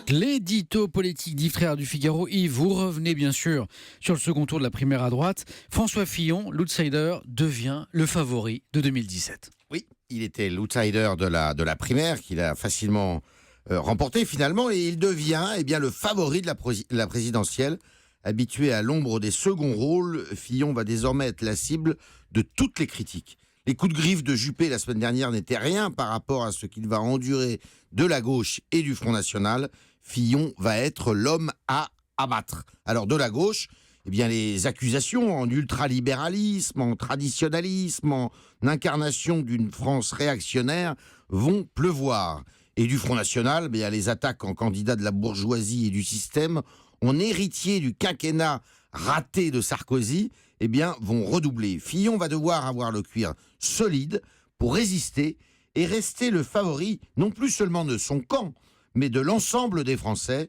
L'édito politique d'Yves Tréhard du Figaro. Yves, vous revenez bien sûr sur le second tour de la primaire à droite. François Fillon, l'outsider, devient le favori de 2017. Oui, il était l'outsider de la primaire qu'il a facilement remporté finalement et il devient le favori de la présidentielle. Habitué à l'ombre des seconds rôles, Fillon va désormais être la cible de toutes les critiques. Les coups de griffe de Juppé la semaine dernière n'étaient rien par rapport à ce qu'il va endurer de la gauche et du Front National. Fillon va être l'homme à abattre. Alors de la gauche, les accusations en ultralibéralisme, en traditionnalisme, en incarnation d'une France réactionnaire vont pleuvoir. Et du Front National, les attaques en candidat de la bourgeoisie et du système, en héritier du quinquennat raté de Sarkozy, vont redoubler. Fillon va devoir avoir le cuir solide pour résister et rester le favori, non plus seulement de son camp, mais de l'ensemble des Français.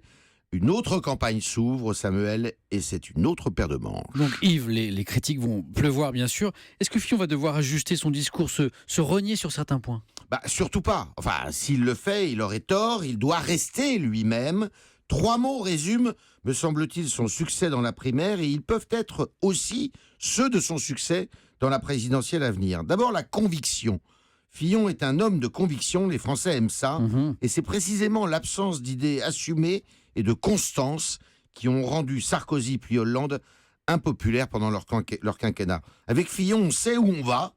Une autre campagne s'ouvre, Samuel, et c'est une autre paire de manches. Donc Yves, les critiques vont pleuvoir bien sûr. Est-ce que Fillon va devoir ajuster son discours, se renier sur certains points ? Surtout pas. Enfin, s'il le fait, il aurait tort. Il doit rester lui-même. 3 mots résument, me semble-t-il, son succès dans la primaire et ils peuvent être aussi ceux de son succès dans la présidentielle à venir. D'abord, la conviction. Fillon est un homme de conviction, les Français aiment ça, et c'est précisément l'absence d'idées assumées et de constance qui ont rendu Sarkozy puis Hollande impopulaires pendant leur quinquennat. Avec Fillon, on sait où on va,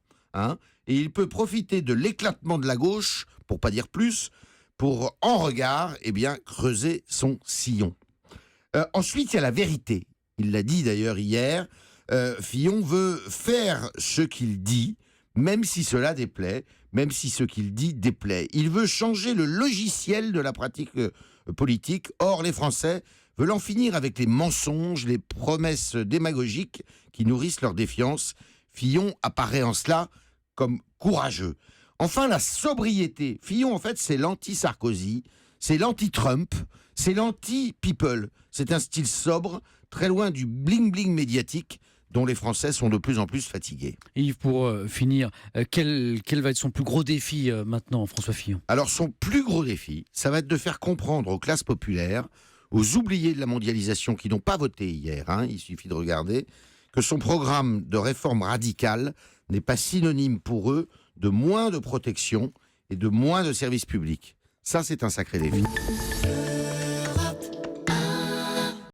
et il peut profiter de l'éclatement de la gauche, pour pas dire plus, pour, en regard, creuser son sillon. Ensuite, il y a la vérité. Il l'a dit d'ailleurs hier, Fillon veut faire ce qu'il dit, même si cela déplaît, même si ce qu'il dit déplaît. Il veut changer le logiciel de la pratique politique. Or, les Français veulent en finir avec les mensonges, les promesses démagogiques qui nourrissent leur défiance. Fillon apparaît en cela comme courageux. Enfin, la sobriété. Fillon, en fait, c'est l'anti-Sarkozy, c'est l'anti-Trump, c'est l'anti-people. C'est un style sobre, très loin du bling-bling médiatique dont les Français sont de plus en plus fatigués. Yves, pour finir, quel va être son plus gros défi maintenant, François Fillon ? Alors, son plus gros défi, ça va être de faire comprendre aux classes populaires, aux oubliés de la mondialisation qui n'ont pas voté hier, il suffit de regarder, que son programme de réforme radicale n'est pas synonyme pour eux de moins de protection et de moins de services publics. Ça, c'est un sacré défi.